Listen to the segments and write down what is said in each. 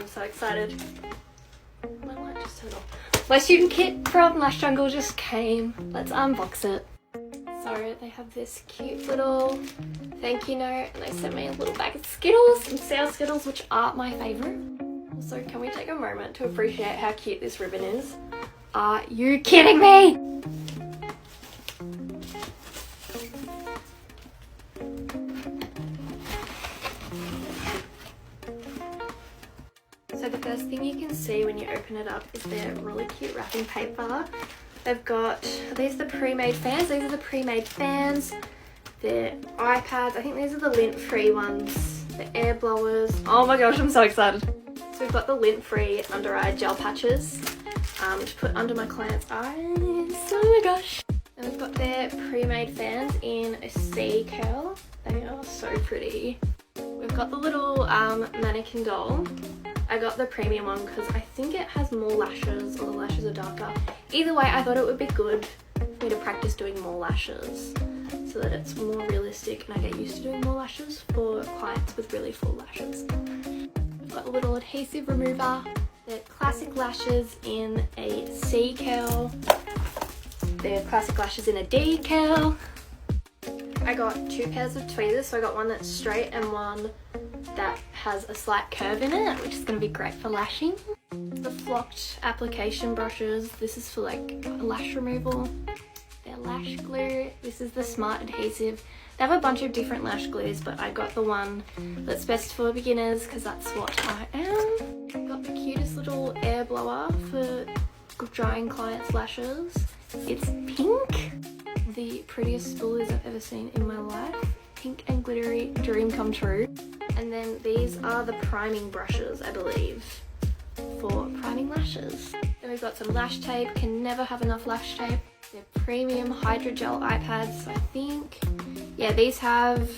I'm so excited. My light just turned off. My student kit from Lash Jungle just came. Let's unbox it. So they have this cute little thank you note, and they sent me a little bag of Skittles, some sour Skittles, which are my favourite. Also, can we take a moment to appreciate how cute this ribbon is? Are you kidding me? So the first thing you can see when you open it up is their really cute wrapping paper. They've got, these are the pre-made fans, these are the pre-made fans, their iPads, I think these are the lint-free ones, the air blowers. Oh my gosh, I'm so excited. So we've got the lint-free under-eye gel patches to put under my client's eyes. Oh my gosh. And we've got their pre-made fans in a C curl. They are so pretty. We've got the little mannequin doll. I got the premium one because I think it has more lashes, or the lashes are darker. Either way, I thought it would be good for me to practice doing more lashes so that it's more realistic and I get used to doing more lashes for clients with really full lashes. I've got a little adhesive remover. They're classic lashes in a C curl. They're classic lashes in a D curl. I got two pairs of tweezers, so I got one that's straight and one that has a slight curve in it, which is going to be great for lashing. The flocked application brushes, this is for like lash removal. They're lash glue, this is the smart adhesive. They have a bunch of different lash glues, but I got the one that's best for beginners because that's what I am. I've got the cutest little air blower for drying clients' lashes. It's pink. The prettiest spoolies I've ever seen in my life. Pink and glittery, dream come true. And then these are the priming brushes, I believe, for priming lashes. Then we've got some lash tape, can never have enough lash tape. They're premium hydrogel iPads, I think. Yeah, these have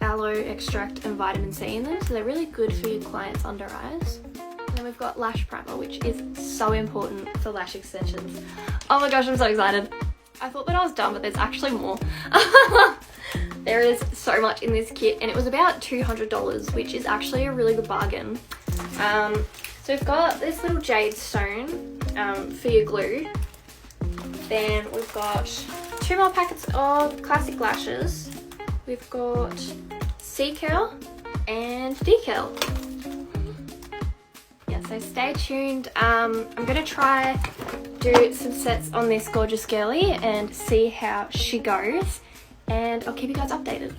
aloe extract and vitamin C in them, so they're really good for your clients' under eyes. And then we've got lash primer, which is so important for lash extensions. Oh my gosh, I'm so excited. I thought that I was done, but there's actually more. There is so much in this kit, and it was about $200, which is actually a really good bargain. So we've got this little jade stone for your glue. Then we've got two more packets of classic lashes. We've got C curl and D curl. Yeah, so stay tuned. I'm gonna try do some sets on this gorgeous girly and see how she goes, and I'll keep you guys updated.